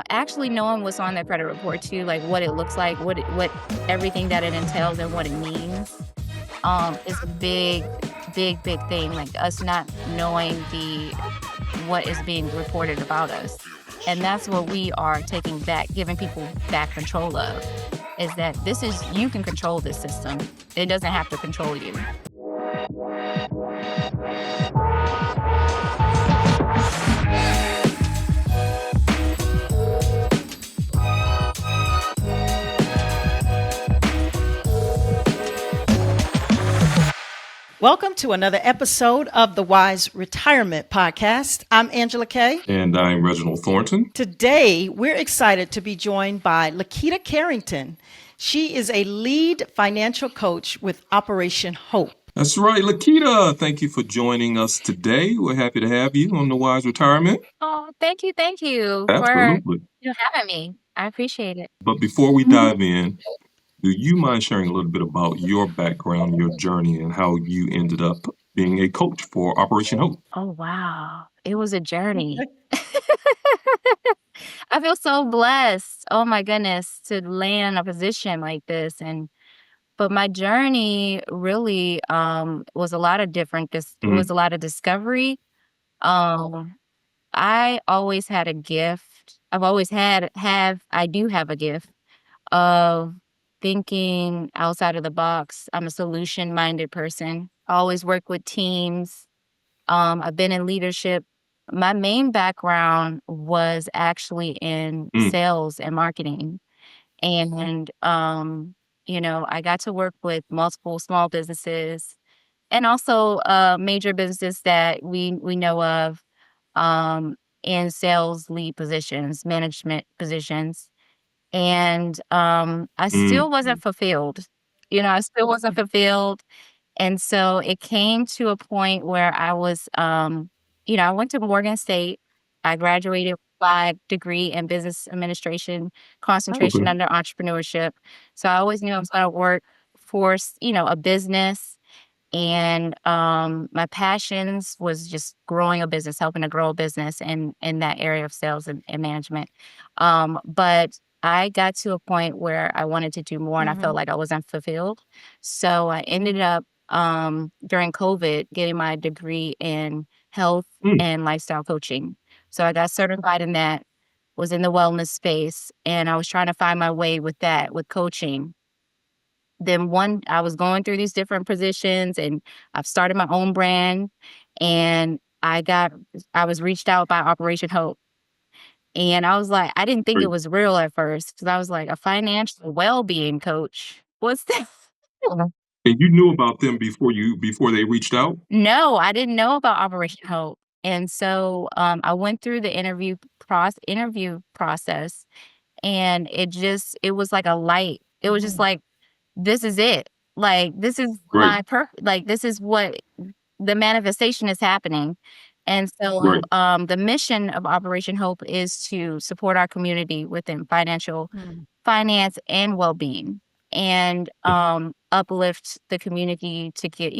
actually knowing what's on their credit report too, like what it looks like, what everything that it entails and what it means, is a big thing. Like us not knowing what is being reported about us. And that's what we are taking back, giving people back control of, is that you can control this system. It doesn't have to control you. Welcome to another episode of the Wise Retirement Podcast. I'm Angela Kay. And I'm Reginald Thornton. Today, we're excited to be joined by LaQuita Carrington. She is a lead financial coach with Operation Hope. That's right, LaQuita. Thank you for joining us today. We're happy to have you on the Wise Retirement. Oh, thank you for Absolutely. having me. I appreciate it. But before we dive in, do you mind sharing a little bit about your background, your journey, and how you ended up being a coach for Operation Hope? Oh, wow. It was a journey. I feel so blessed. Oh my goodness, to land in a position like this. But my journey really was a lot of was a lot of discovery. Um I always had a gift. I do have a gift of thinking outside of the box. I'm a solution-minded person. I always work with teams. I've been in leadership. My main background was actually in sales and marketing. And, I got to work with multiple small businesses and also major businesses that we know of in sales lead positions, management positions. And I still wasn't fulfilled. I still wasn't fulfilled. And so it came to a point where I went to Morgan State. I graduated with my degree in business administration, concentration Okay. under entrepreneurship. So I always knew I was going to work for, a business. And my passions was just growing a business, helping to grow a business in that area of sales and management. But I got to a point where I wanted to do more and I felt like I wasn't fulfilled. So I ended up during COVID getting my degree in health and lifestyle coaching. So I got certified in that, was in the wellness space, and I was trying to find my way with that, with coaching. Then I was going through these different positions and I've started my own brand, and I was reached out by Operation Hope. And I was like, I didn't think it Great. was real at first because I was like, a financial well-being coach. What's that? And you knew about them before they reached out? No, I didn't know about Operation Hope. And so I went through the interview process, and it was like a light. It was just like, this is it. Like, this is Great. this is what the manifestation is happening. And so Great. the mission of Operation Hope is to support our community within finance and well-being, and uplift the community to get,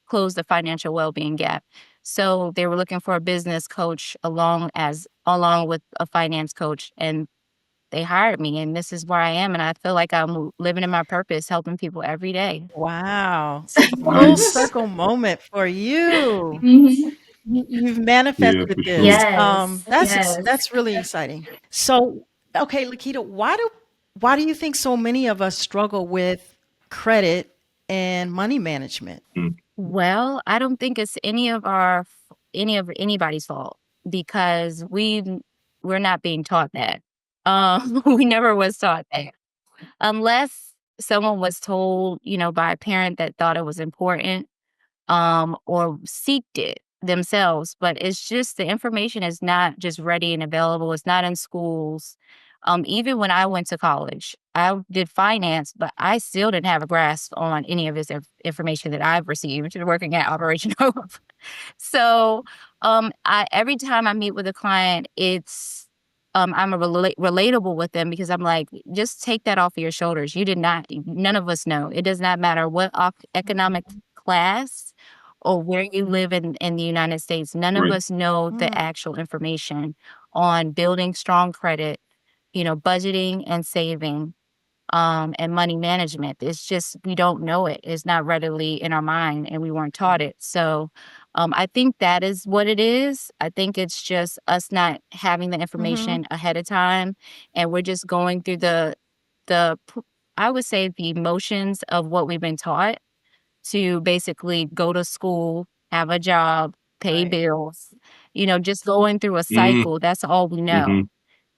close the financial well-being gap. So they were looking for a business coach along with a finance coach, and they hired me, and this is where I am, and I feel like I'm living in my purpose, helping people every day. Wow. So full Nice. circle moment for you. Mhm. You've Yeah, manifested for this. sure. That's really exciting. So, okay, LaQuita, why do you think so many of us struggle with credit and money management? Well, I don't think it's anybody's fault, because we're not being taught that. We never was taught that, unless someone was told, by a parent that thought it was important, or seeked it themselves. But it's just, the information is not just ready and available. It's not in schools. Even when I went to college, I did finance, but I still didn't have a grasp on any of this information that I've received working at Operation Hope. So, every time I meet with a client, I'm relatable with them, because I'm like, just take that off of your shoulders. None of us know. It does not matter what economic class or where you live in the United States. None of Great. us know the actual information on building strong credit, budgeting and saving, and money management. It's just we don't know it. It's not readily in our mind, and we weren't taught it. So, I think that is what it is. I think it's just us not having the Mm-hmm. information ahead of time, and we're just going through the I would say the emotions of what we've been taught to basically go to school, have a job, pay Right. bills, just going through a Mm, cycle. That's all we mhm. know.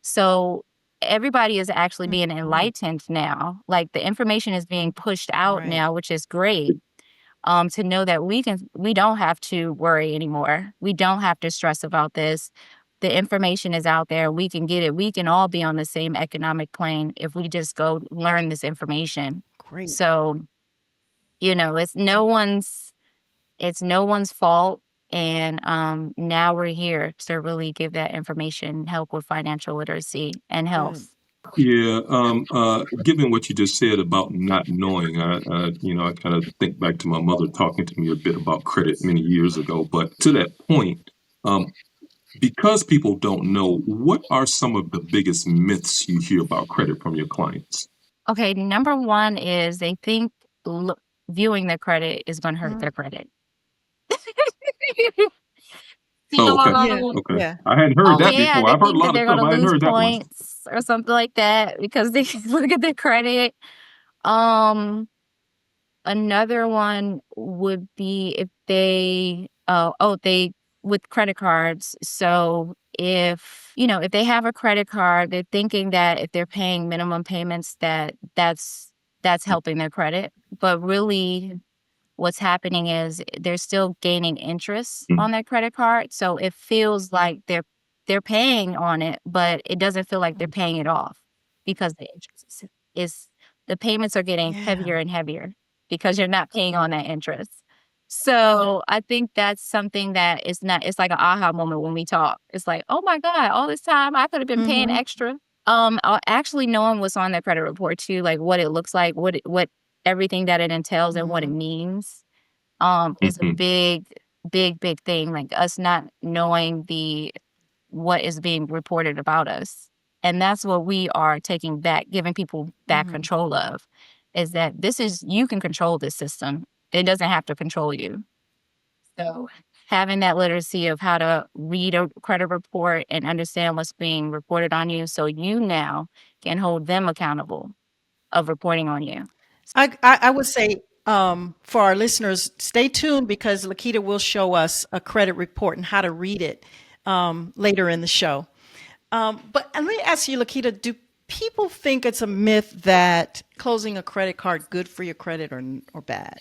So everybody is actually being Mm-hmm. enlightened now. Like the information is being pushed out Right. now, which is great. To know that we don't have to worry anymore. We don't have to stress about this. The information is out there. We can get it. We can all be on the same economic plane if we just go learn this information. Great. So, it's no one's fault. And now we're here to really give that information, help with financial literacy and Good. health. Yeah, given what you just said about not knowing, I kind of think back to my mother talking to me a bit about credit many years ago. But to that point, um, because people don't know, what are some of the biggest myths you hear about credit from your clients? Okay, number one is they think l- viewing their credit is going to hurt Mhm. their credit. Oh, okay, Yeah. So, okay. Yeah. I hadn't heard oh that yeah, before. they I've heard a think that lot of they're going stuff. to I hadn't lose heard that one. points or something like that because they look at their credit. Um, Another one would be if they with credit cards. So if they have a credit card, they're thinking that if they're paying minimum payments that's helping their credit. But really what's happening is they're still gaining interest Mm, on their credit card. So it feels like they're paying on it, but it doesn't feel like they're Mm. paying it off because the interest is the payments are getting Yeah. heavier and heavier because you're not paying on that interest. So I think that's something that is not it's like an aha moment when we talk. It's like, oh my God, all this time I could have been paying Mm-hmm. extra. Actually knowing what's on their credit report too, like what it looks like, what everything that it entails and what it Mm-hmm. means, is a mhm, big, big, big thing. Like us not knowing what is being reported about us. And that's what we are taking back, giving people back Mm-hmm. control of, is that you can control this system. It doesn't have to control you. So having that literacy of how to read a credit report and understand what's being reported on you so you now can hold them accountable of reporting on you. I would say for our listeners, stay tuned because Lakita will show us a credit report and how to read it later in the show. But let me ask you, Lakita, do people think it's a myth that closing a credit card good for your credit or bad?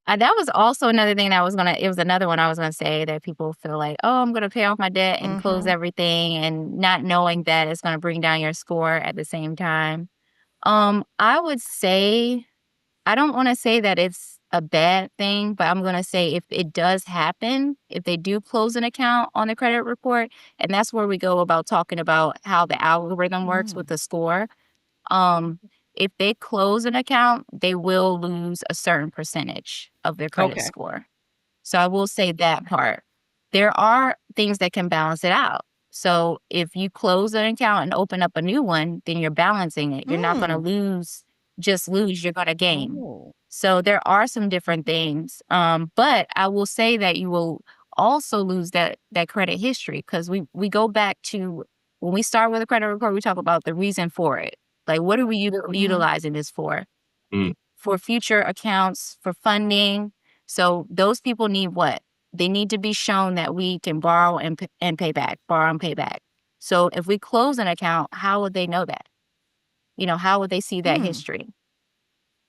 That was also another thing that it was another one I was gonna say that people feel like, oh, I'm gonna pay off my debt and close Mm-hmm. everything and not knowing that it's gonna bring down your score at the same time. I would say, I don't wanna say that it's a bad thing, but I'm gonna say if it does happen, if they do close an account on the credit report, and that's where we go about talking about how the algorithm works with Mm. the score. Um, if they close an account, they will lose a certain percentage of their credit Okay. score. So I will say that part. There are things that can balance it out. So if you close an account and open up a new one, then you're balancing it. You're not going to Mm. lose, you're going to gain. Oh. So there are some different things. But I will say that you will also lose that credit history because we go back to when we start with a credit report, we talk about the reason for it. Like what are we Mm-hmm. utilizing this for? mm, For future accounts, for funding. So those people need what? They need to be shown that we can borrow and pay back, borrow and pay back. So if we close an account, how would they know that? How would they see that Mm. history?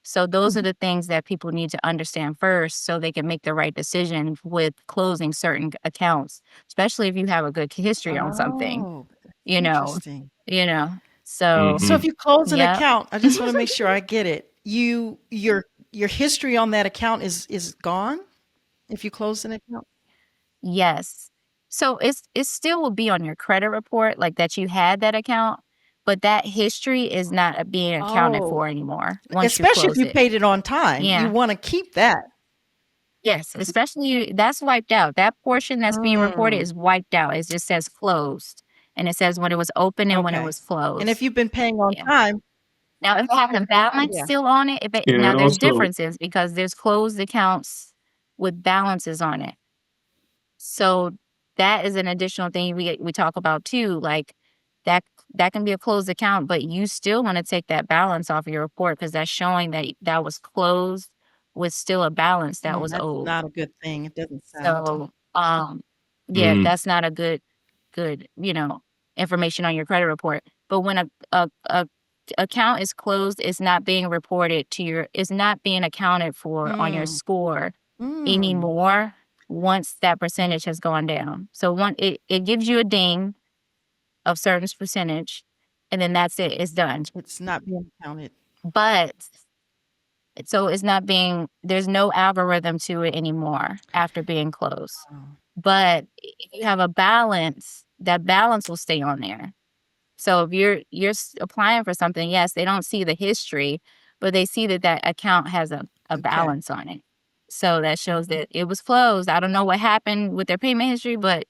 So those are the things that people need to understand first so they can make the right decision with closing certain accounts, especially if you have a good history on something, Oh, you know, interesting. you know. So, So mhm. if you close an yep. account, I just want to make sure I get it. Your history on that account is gone if you close an account. Yes. So it still will be on your credit report, like that you had that account, but that history is not being accounted Oh, for anymore once you especially if close you it. paid it on time. You Yeah. want to keep that. Yes. Especially that's wiped out. That portion that's being reported Mm. is wiped out. It just says closed. and it says when it was open and when it Okay. was And if closed. you've been paying on Yeah. time, Now, if you have a balance yeah. still on it, if it, And now it there's also, differences because there's closed accounts with balances on it. So that is an additional thing we talk about too. Like that that can be a closed account, but you still want to take that balance off your report because that's showing that that was closed with still a balance that was That's owed. not a good thing. It doesn't sound. So yeah, mm, that's not a good, information on your credit report. But when a account is closed, it's not being reported to your it's not being accounted for on your Mm, score mm. anymore once that percentage has gone down. So it gives you a ding of certain percentage and then that's it. It's done. It's not being counted. But so it's not being there's no algorithm to it anymore after being closed. Oh, But if you have a balance, that balance will stay on there. So if you're applying for something, yes, they don't see the history, but they see that that account has a okay. balance on it. So that shows that it was closed. I don't know what happened with their payment history, but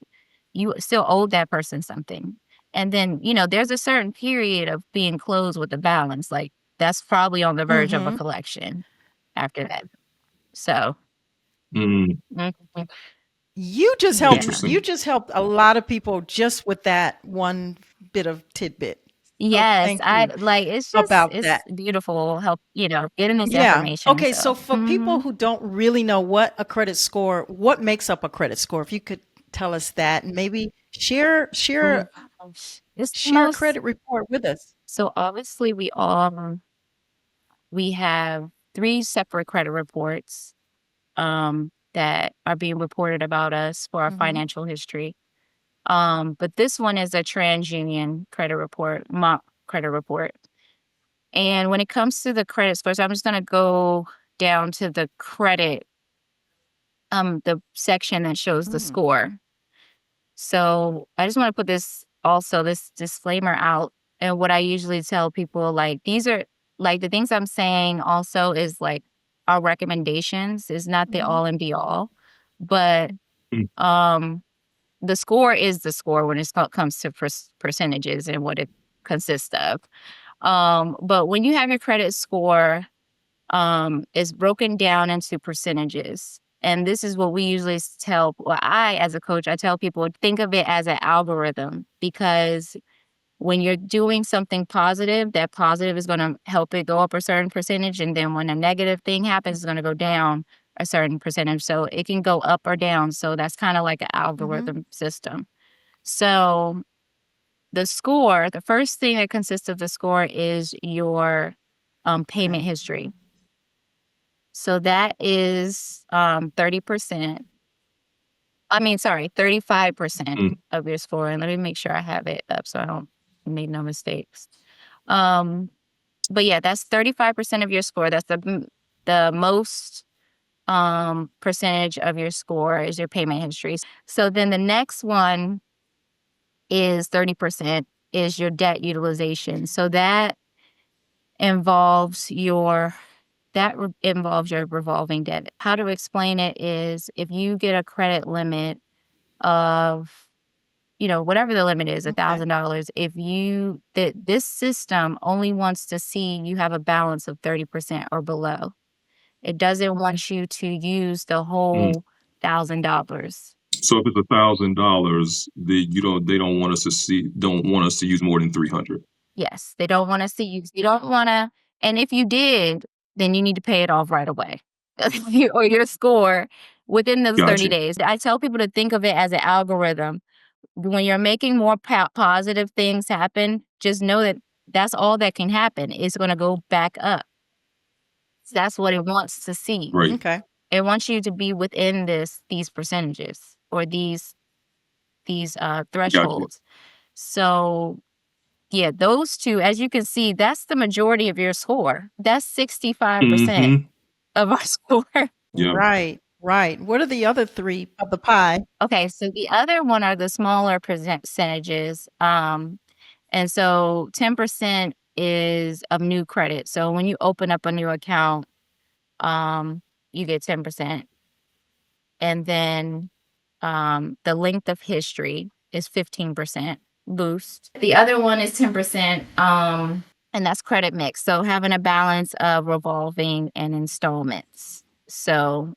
you still owed that person something. And then, there's a certain period of being closed with a balance. Like that's probably on the verge of a Mhm. collection after that. So, mm, mhm. Yeah. You interesting. just helped a lot of people just with that one bit of tidbit. So Yes, thank you about it's that. beautiful help, getting this Yeah. information, Okay, so so for people who don't really know what makes up a credit score, if you could tell us that and maybe oh gosh, it's the share a most credit report with us. so obviously we have 3 separate credit reports, that are being reported about us for our Mhm. financial history, but this one is a TransUnion credit report, mock credit report, and when it comes to the credit scores, I'm just gonna go down to the section that shows the Mm. score. So I just want to put this disclaimer out. And what I usually tell people, like, these are like the things I'm saying also is like our recommendations is not the Mhm. all and be all. But Mm, um the score is the score when comes to percentages and what it consists of. But when you have your credit score is broken down into percentages. And this is what we usually as a coach, I tell people think of it as an algorithm because when you're doing something positive, that positive is going to help it go up a certain percentage. And then when a negative thing happens, it's going to go down a certain percentage. So it can go up or down. So that's kind of like an Mhm. algorithm system. So the first thing that consists of the score is your payment Okay. history. So that is 30%. I mean, sorry, 35% mm, of your score. And let me make sure I have it up so I don't make no mistakes. Um, but yeah, that's 35% of your score. That's the most percentage of your score is your payment history. So then the next one is 30% is your debt utilization. So involves your involves your revolving debt. How to explain it is if you get a credit limit of, whatever the limit is, Okay. $1,000, if this system only wants to see you have a balance of 30% or below. It doesn't want you to use the mm. whole $1,000. So if it's $1,000, they don't want us to use more than 300. Yes, they don't wanna see you don't wanna and if you did, then you need to pay it off right away. Or your score within those 30 Gotcha. days. I tell people to think of it as an algorithm. When you're making more positive things happen, just know that that's all that can happen. It's gonna go back up. That's what it wants to see. Right. Okay. It wants you to be within these percentages or these Gotcha. thresholds. So yeah, those 2, as you can see, that's the majority of your score. That's 65% Mm-hmm. of our score. Yeah. Right. Right. What are the other 3 of the pie? Okay, so the other one are the smaller percentages. And so 10% is of new credit. So when you open up a new account, um, you get 10%. And then the length of history is 15%. boost. The other one is 10%, and that's credit mix. So having a balance of revolving and installments. So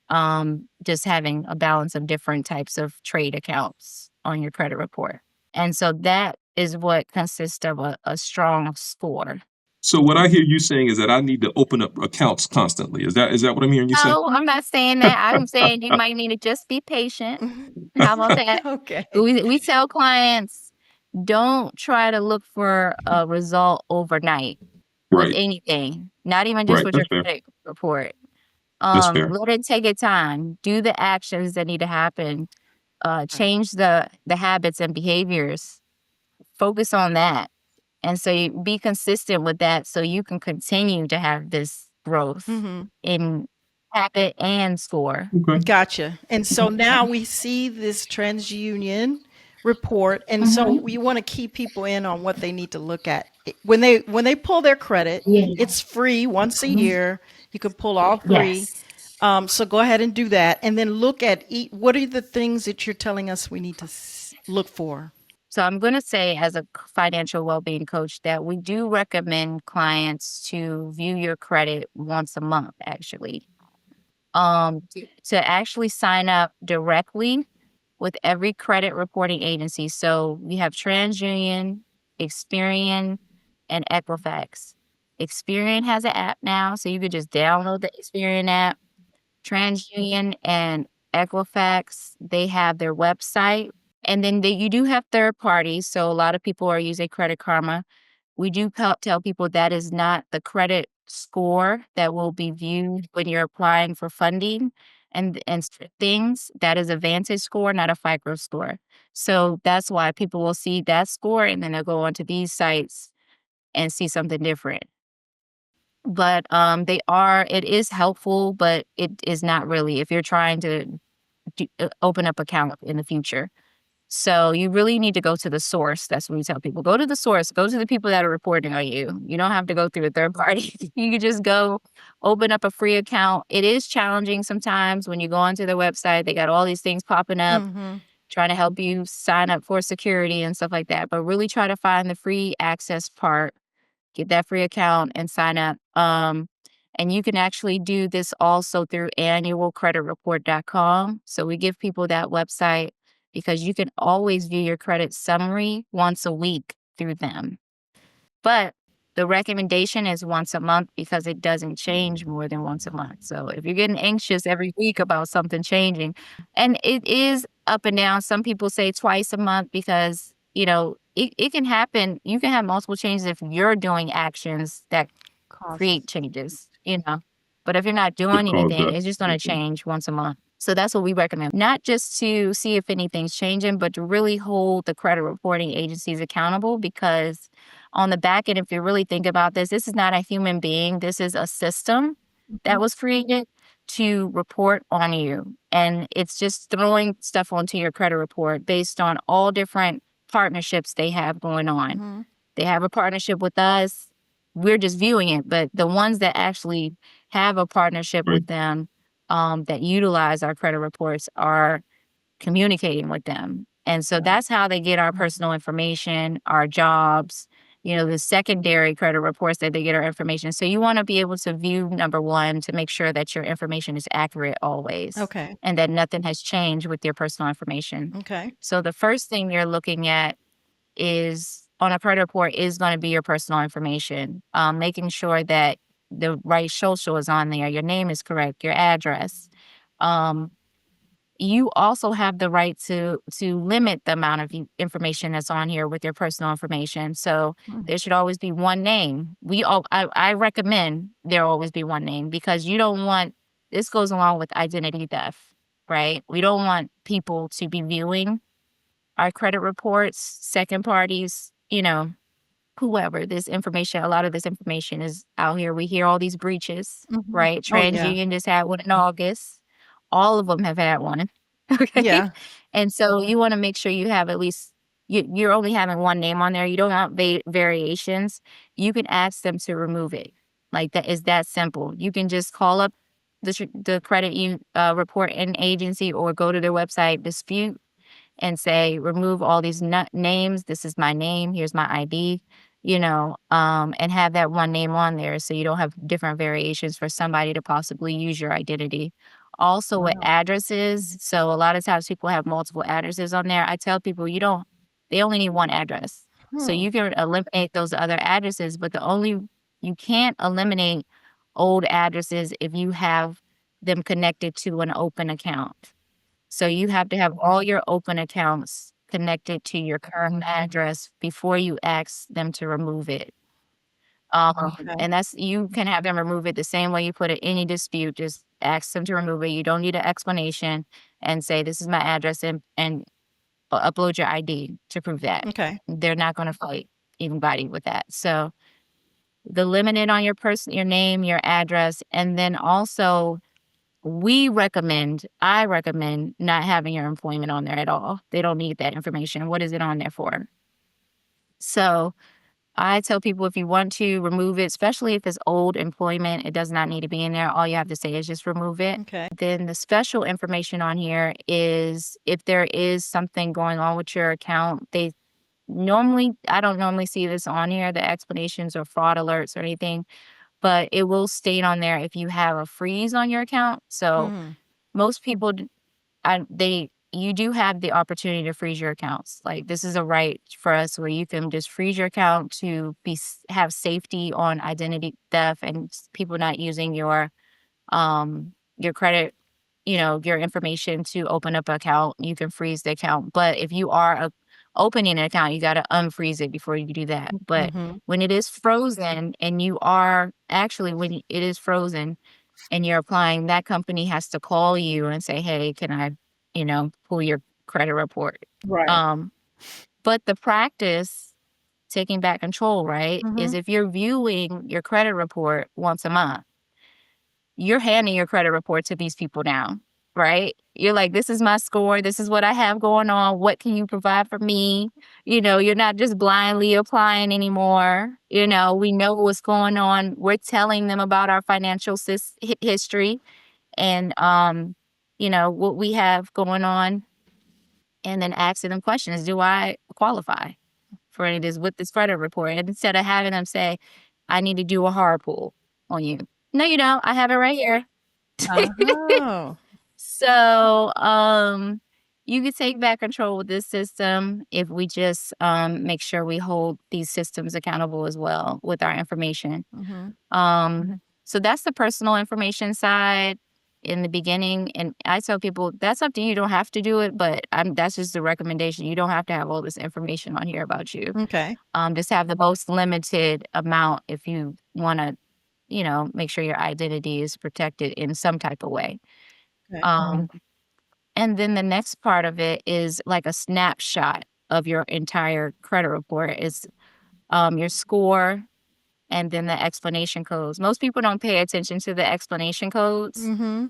just having a balance of different types of trade accounts on your credit report. And so that is what consists of a strong score. So what I hear you saying is that I need to open up accounts constantly. Is that what I'm hearing you say? No, I'm not saying that. I'm saying you might need to just be patient. How about that? Okay. We tell clients, don't try to look for a result overnight with Right. anything, not even just Right. with That's your fair. credit report. That's fair. Let it take its time. Do the actions that need to happen. Change the habits and behaviors. Focus on that. And so you be consistent with that so you can continue to have this growth Hmm. in habit and score. Okay. Gotcha. And so now we see this TransUnion report, and so Mhm. we want to keep people in on what they need to look at when they pull their credit. Yeah. It's free once a year. You can pull all three. Yes. So go ahead and do that, and then look at what are the things that you're telling us we need to look for. So I'm going to say, as a financial well-being coach, that we do recommend clients to view your credit once a month, actually. To actually sign up directly with every credit reporting agency. So we have TransUnion, Experian, and Equifax. Experian has an app now, so you could just download the Experian app. TransUnion and Equifax, they have their website. And then you do have third parties. So a lot of people are using Credit Karma. We do tell people that is not the credit score that will be viewed when you're applying for funding and things. That is a Vantage score, not a FICO score. So that's why people will see that score and then they'll go onto these sites and see something different. But it is helpful, but it is not really if you're trying to open up account in the future. So you really need to go to the source. That's what we tell people. Go to the source. Go to the people that are reporting on you. You don't have to go through a third party. You can just go open up a free account. It is challenging sometimes when you go onto their website. They got all these things popping up Hmm. trying to help you sign up for security and stuff like that. But really try to find the free access part, get that free account and sign up. And you can actually do this also through annualcreditreport.com. So we give people that website because you can always view your credit summary once a week through them. But the recommendation is once a month because it doesn't change more than once a month. So if you're getting anxious every week about something changing, and it is up and down, some people say twice a month because, it can happen. You can have multiple changes if you're doing actions that create Causes. changes. But if you're not That doing caused anything, that. it's just going to change once a month. So that's what we recommend. Not just to see if anything's changing, but to really hold the credit reporting agencies accountable because on the back end, if you really think about this is not a human being. This is a system that was created to report on you. And it's just throwing stuff onto your credit report based on all different partnerships they have going on. Hmm. They have a partnership with us. We're just viewing it, but the ones that actually have a partnership Right. with them, that utilize our credit reports are communicating with them. And so Right. that's how they get our personal information, our jobs, the secondary credit reports that they get our information. So you want to be able to view number one to make sure that your information is accurate always Okay. and that nothing has changed with your personal information. Okay. So the first thing you're looking at is on a credit report is going to be your personal information, making sure that the right social is on there, your name is correct, your address. Um, you also have the right to limit the amount of information that's on here with your personal information. So there should always be one name. I recommend there always be one name because you don't want this goes along with identity theft, right? We don't want people to be viewing our credit reports, second parties, whoever. This information, a lot of this information is out here. We hear all these breaches, Hmm. right? Oh yeah. TransUnion just had one in August. All of them have had one. Okay. Yeah. And so you want to make sure you have at least you're only having one name on there. You don't have variations. You can ask them to remove it. Like that is that simple. You can just call up the credit report and agency or go to their website, dispute and say, remove all these names. This is my name. Here's my ID, and have that one name on there so you don't have different variations for somebody to possibly use your identity. Also with Wow. addresses, so a lot of times people have multiple addresses on there. I tell people they only need one address. So Hmm. you can eliminate those other addresses, but you can't eliminate old addresses if you have them connected to an open account. So you have to have all your open accounts connected to your current address before you ask them to remove it. Okay. And you can have them remove it the same way you put it any dispute. Just ask them to remove it. You don't need an explanation and say, this is my address and upload your ID to prove that. Okay. They're not going to fight anybody with that. So the limited on your name, your address, and then also I recommend not having your employment on there at all. They don't need that information. What is it on there for? So I tell people if you want to remove it, especially if it's old employment, it does not need to be in there. All you have to say is just remove it. Okay. Then the special information on here is if there is something going on with your account, I don't normally see this on here, the explanations or fraud alerts or anything, but it will state on there if you have a freeze on your account. So Hmm. most people, you do have the opportunity to freeze your accounts. Like this is a right for us where you can just freeze your account to have safety on identity theft and people not using your credit, your information to open up an account. You can freeze the account. But if you are opening an account, you got to unfreeze it before you do that. But Mm-hmm. when it is frozen and when it is frozen and you're applying, that company has to call you and say, hey, can I, pull your credit report? Right. Um, but the practice, taking back control, right, is Mm-hmm. if you're viewing your credit report once a month, you're handing your credit report to these people now, right? You're like, this is my score. This is what I have going on. What can you provide for me? You're not just blindly applying anymore. We know what's going on. We're telling them about our financial history and, what we have going on, and then asking them questions. Do I qualify for any of this with this credit report? And instead of having them say, I need to do a hard pull on you. No, you don't. I have it right here. Oh. So, you can take back control with this system if we just make sure we hold these systems accountable as well with our information. Mm-hmm. So that's the personal information side in the beginning. And I tell people that's up to you. You don't have to do it, but that's just the recommendation. You don't have to have all this information on here about you. Okay. Just have the most limited amount if you want to, make sure your identity is protected in some type of way. Okay. Um, and then the next part of it is like a snapshot of your entire credit report is your score and then the explanation codes. Most people don't pay attention to the explanation codes. Mm-hmm.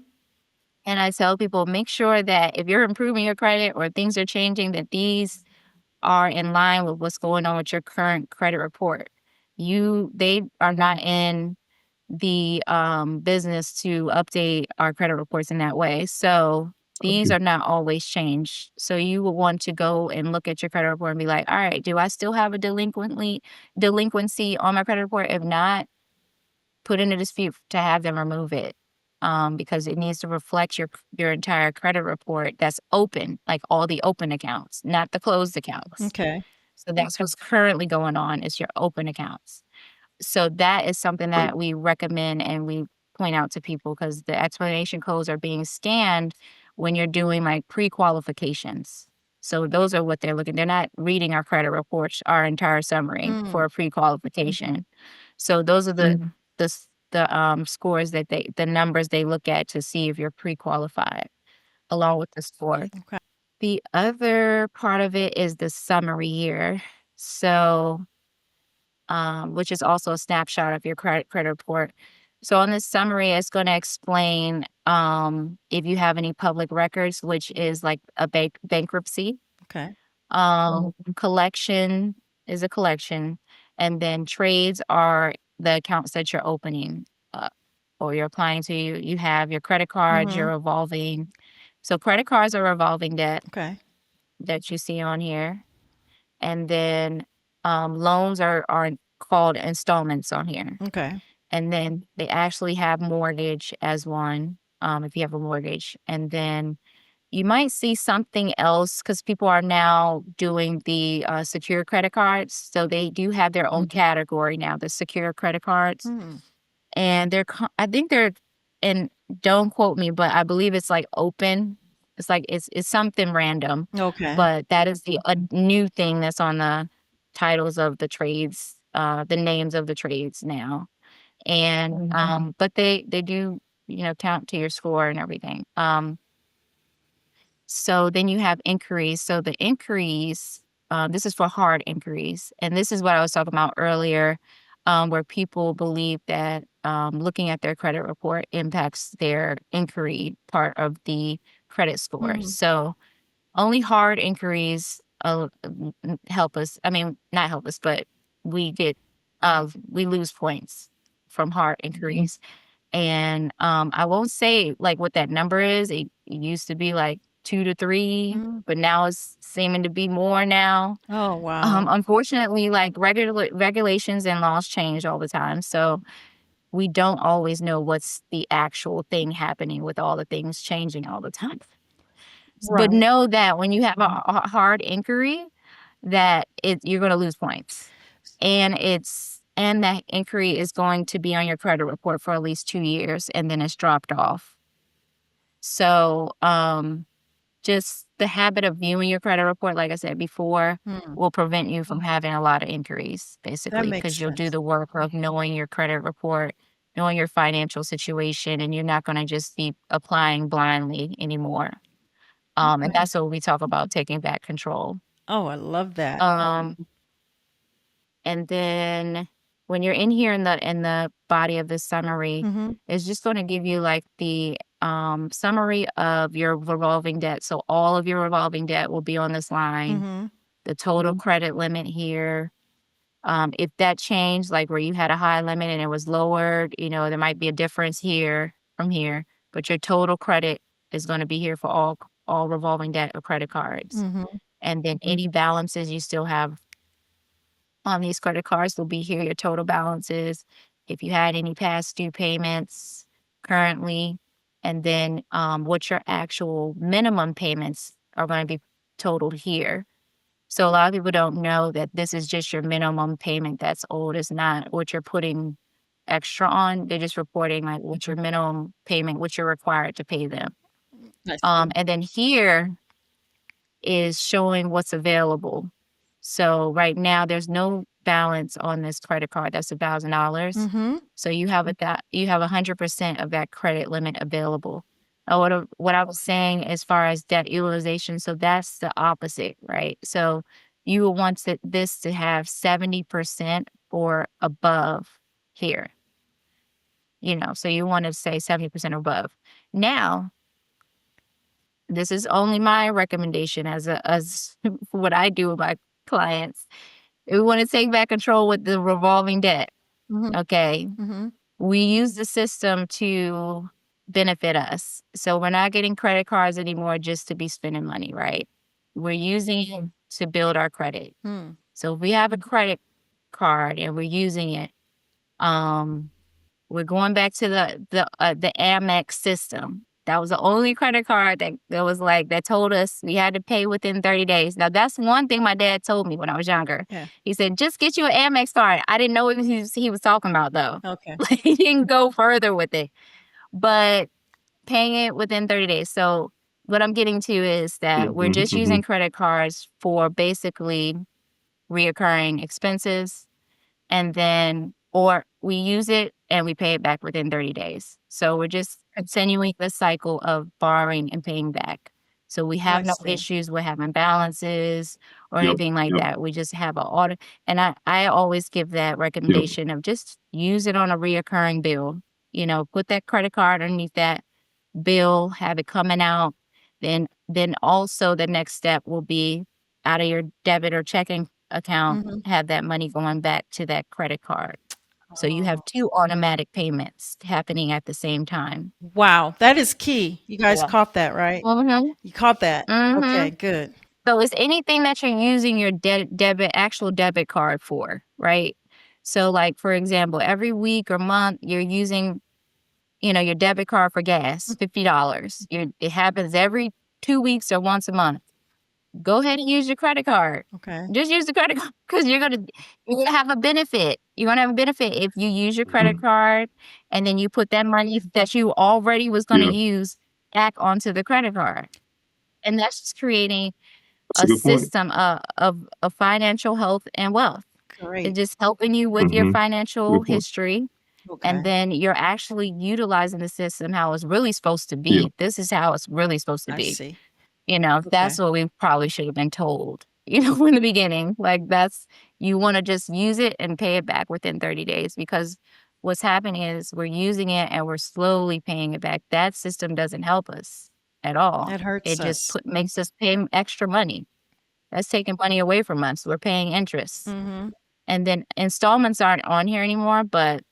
And I tell people, make sure that if you're improving your credit or things are changing, that these are in line with what's going on with your current credit report. They are not in the business to update our credit reports in that way. So these Okay. are not always changed. So you will want to go and look at your credit report and be like, all right, do I still have a delinquency on my credit report? If not, put in a dispute to have them remove it. Because it needs to reflect your entire credit report that's open, like all the open accounts, not the closed accounts. Okay. So that's what's currently going on is your open accounts. So that is something Great. that we recommend and we point out to people because the explanation codes are being scanned when you're doing like pre-qualifications. So those are what they're looking. They're not reading our credit reports, our entire summary for Mm. a pre-qualification. So those are the scores the numbers they look at to see if you're pre-qualified along with the score. Okay. The other part of it is the summary year. So which is also a snapshot of your credit report. So on this summary, it's going to explain if you have any public records, which is like a bankruptcy. Okay. Collection is a collection, and then trades are the accounts that you're opening or you're applying to. You have your credit cards, Mm-hmm. your revolving. So credit cards are revolving debt. Okay. that you see on here. And then loans are called installments on here. Okay. And then they actually have mortgage as one, if you have a mortgage. And then you might see something else because people are now doing the secure credit cards. So they do have their own category now, the secure credit cards. Hmm. And I think they're, and don't quote me, but I believe it's like open. It's like, it's something random, Okay. but that is the a new thing that's on the titles of the trades, the names of the trades now. And, but they do, count to your score and everything. So then you have inquiries. So the inquiries, this is for hard inquiries. And this is what I was talking about earlier, where people believe that looking at their credit report impacts their inquiry part of the credit score. Hmm. So only hard inquiries help us. I mean, not help us, but we get, we lose points from hard inquiries. And, I won't say, like, what that number is. It used to be, like, 2 to 3, Hmm. but now it's seeming to be more now. Oh, wow. Unfortunately, like, regulations and laws change all the time, so we don't always know what's the actual thing happening with all the things changing all the time. But Right. know that when you have a hard inquiry, that you're gonna lose points. And that inquiry is going to be on your credit report for at least 2 years, and then it's dropped off. So, just the habit of viewing your credit report, like I said before, Hmm. will prevent you from having a lot of inquiries, That basically, makes because 'cause you'll do sense. the work of knowing your credit report, knowing your financial situation, and you're not gonna just be applying blindly anymore. And Okay. that's what we talk about taking back control. Oh, I love that. Um And then when you're in here in the body of the summary, Hmm. it's just going to give you like the summary of your revolving debt. So all of your revolving debt will be on this line. Hmm. The total credit limit here. If that changed, like where you had a high limit and it was lowered, there might be a difference here from here, but your total credit is going to be here for all revolving debt or credit cards. Hmm. And then any balances you still have on these credit cards will be here, your total balances, if you had any past due payments currently, and then what your actual minimum payments are going to be totaled here. So a lot of people don't know that this is just your minimum payment that's owed. It's not what you're putting extra on. They're just reporting like what's your minimum payment, what you're required to pay them. I see. And then here is showing what's available. So right now there's no balance on this credit card. That's $1,000. Hmm. So you have 100% of that credit limit available. What I was saying as far as debt utilization, so that's the opposite, right? So you will want this to have 70% or above here, so you want to say 70% or above. Now, this is only my recommendation as what I do with my clients. If we want to take back control with the revolving debt, Hmm. okay? Hmm. We use the system to benefit us. So we're not getting credit cards anymore just to be spending money, right? We're using it to build our credit. Hmm. So if we have a credit card and we're using it, um, we're going back to the Amex system. That was the only credit card that was like that told us we had to pay within 30 days. Now that's one thing my dad told me when I was younger. Yeah. He said, "Just get you an Amex card." I didn't know what he was talking about though. Okay. Like he didn't go further with it. But paying it within 30 days. So what I'm getting to is that we're Hmm. just Hmm. using credit cards for basically reoccurring expenses, and then or we use it and we pay it back within 30 days. So we're just continuing the cycle of borrowing and paying back. So we I have no see. issues with having balances or Yep. anything like Yep. that. We just have an audit. And I always give that Yep. recommendation of just use it on a reoccurring bill. Put that credit card underneath that bill, have it coming out. Then also the next step will be out of your debit or checking account, Hmm. have that money going back to that credit card. So you have Oh, 2 automatic payments happening at the same time. wow. That is key. You guys Yeah. caught that, right? Mhm. You caught that. Okay, Mhm. good. So it's anything that you're using your actual debit card for, right? So like for example, every week or month you're using, your debit card for gas, $50. It happens every 2 weeks or once a month. Go ahead and use your credit card. Okay. Just use the credit card because you're gonna have a benefit. You're gonna have a benefit if you use your credit Mhm. card and then you put that money that you already was gonna Yeah, use back onto the credit card. And that's just creating that's a a good point. system of financial health and wealth. It's Great. just helping you with your Mhm. financial Good point. history, and Okay. then you're actually utilizing the system how it's really supposed to Yeah, be. This is how it's really supposed to I be. see. That's Okay. what we probably should have been told, in the beginning. Like that's you want to just use it and pay it back within 30 days because what's happening is we're using it and we're slowly paying it back. That system doesn't help us at all. That It hurts just us. makes us pay extra money. That's taking money away from us. We're paying interest. Mm-hmm. And then installments aren't on here anymore, but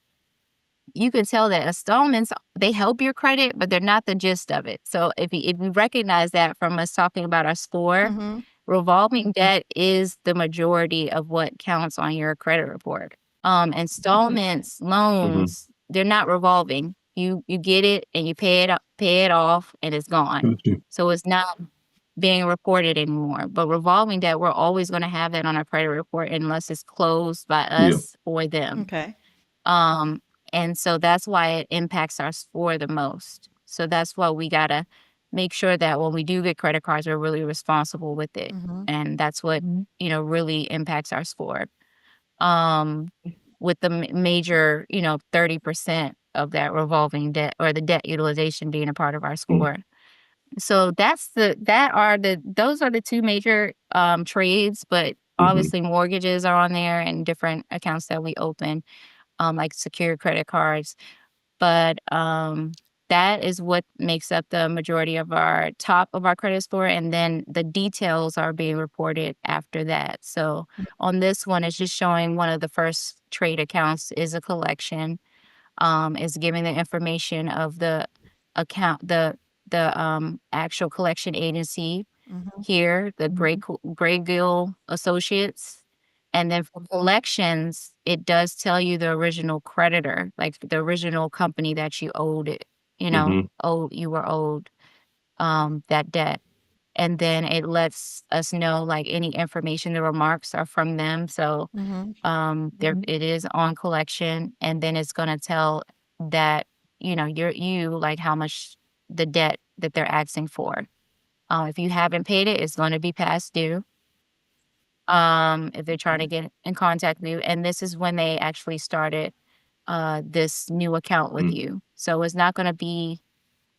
you can tell that installments, they help your credit, but they're not the gist of it. So if you recognize that from us talking about our score, Mm-hmm. revolving debt is the majority of what counts on your credit report. Installments, mhm. loans, they're not revolving. You get it and you pay it off and it's gone. Got you. So it's not being reported anymore. But revolving debt, we're always going to have that on our credit report unless it's closed by Yeah, us or them. Okay. Um, and so that's why it impacts our score the most. So that's why we gotta make sure that when we do get credit cards, we're really responsible with it. Mm-hmm. And that's what, really impacts our score. Um, with the major, 30% of that revolving debt or the debt utilization being a part of our mm, score. So those are the two major trades, but mhm, obviously mortgages are on there and different accounts that we open, like secured credit cards. But that is what makes up the majority of our top of our credit score. And then the details are being reported after that. So on this one, it's just showing one of the first trade accounts is a collection, is giving the information of the account, the actual collection agency Mm-hmm. here, the Gray Gill Associates. And then for collections, it does tell you the original creditor, like the original company that you owed it, mhm, you were owed that debt. And then it lets us know like any information, the remarks are from them. So Mm-hmm. there it is on collection, and then it's gonna tell that, like how much the debt that they're asking for. If you haven't paid it, it's gonna be past due. If they're trying to get in contact with you, and this is when they actually started this new account with mm, you. So it's not gonna be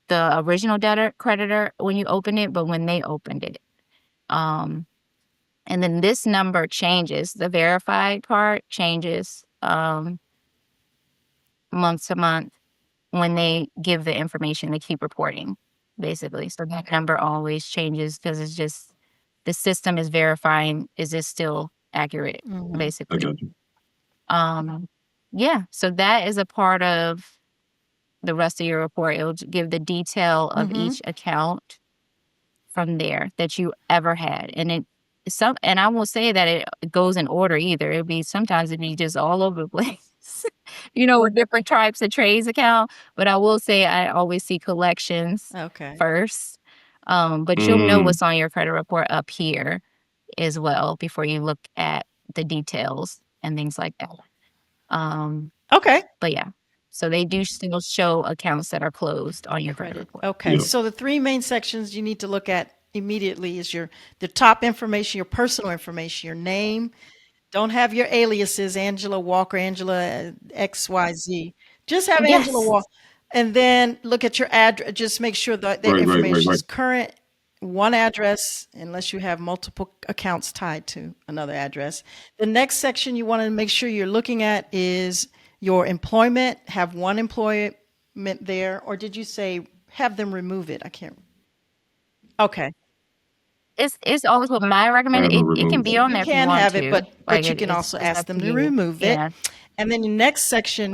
the original debtor creditor when you open it, but when they opened it. Um, and then this number changes. The verified part changes month to month when they give the information. They keep reporting, basically. So that number always changes because it's just the system is verifying, is this still accurate, Mm-hmm. I basically. got you. Um, yeah, so that is a part of the rest of your report. It'll give the detail of Mm-hmm. each account from there that you ever had. And I won't say that it goes in order either. Sometimes it'd be just all over the place, with different types of trades account. But I will say I always see collections Okay. first. But you'll know Mm, what's on your credit report up here as well before you look at the details and things like that. Um, Okay. but yeah. So they do still show accounts that are closed on your credit Credit. report. Okay. yeah, So the three main sections you need to look at immediately is the top information, your personal information, your name. Don't have your aliases, Angela Walker, Angela XYZ. Just have Angela Yes. Walker. And then look at your address. Just make sure that the right, right, right, information right. is current. One address, unless you have multiple accounts tied to another address. The next section you want to make sure you're looking at is your employment. Have one employment there, or did you say have them remove it? I can't. Okay. It's always what my recommend. Have them It can removed. be on You there if you can want have it, to. but Like you can also it's ask up them to to you. remove it. Yeah. And then the next section,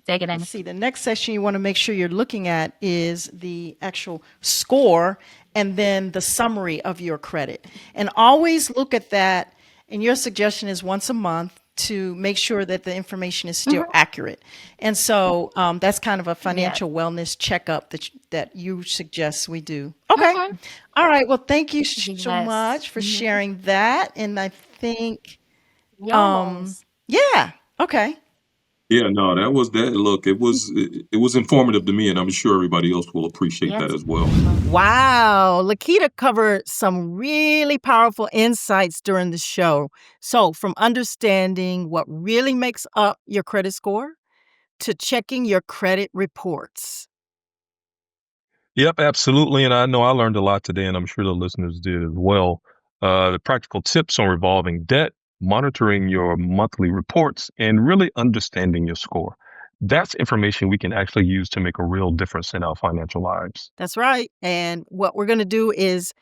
Take it let's in. see, the next section you want to make sure you're looking at is the actual score. and then the summary of your credit. And always look at that. And your suggestion is once a month to make sure that the information is still Mhm. accurate. And so that's kind of a Yes. financial wellness checkup that you suggest we do. Okay. Mhm. All right. Well, thank you so Yes. much for Mhm. sharing that. And I think, um, Yes. yeah. Okay. Yeah, no, that was that. Look, it was informative to me, and I'm sure everybody else will appreciate that Yes. as well. Wow. LaQuita covered some really powerful insights during the show. So, from understanding what really makes up your credit score to checking your credit reports. Yep, absolutely. And I know I learned a lot today, and I'm sure the listeners did as well. The practical tips on revolving debt, monitoring your monthly reports, and really understanding your score. That's information we can actually use to make a real difference in our financial lives. That's right. And what we're going to do is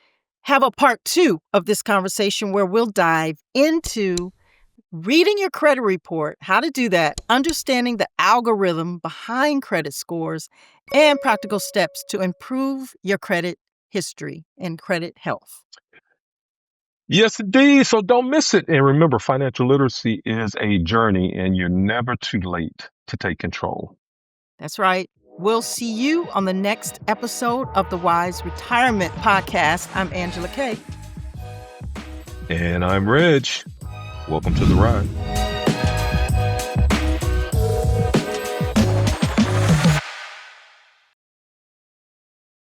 have a part two of this conversation where we'll dive into reading your credit report, how to do that, understanding the algorithm behind credit scores, and practical steps to improve your credit history and credit health. Yes, indeed. So don't miss it. And remember, financial literacy is a journey, and you're never too late to take control. That's right. We'll see you on the next episode of the Wise Retirement Podcast. I'm Angela Kay. And I'm Reg. Welcome to the ride.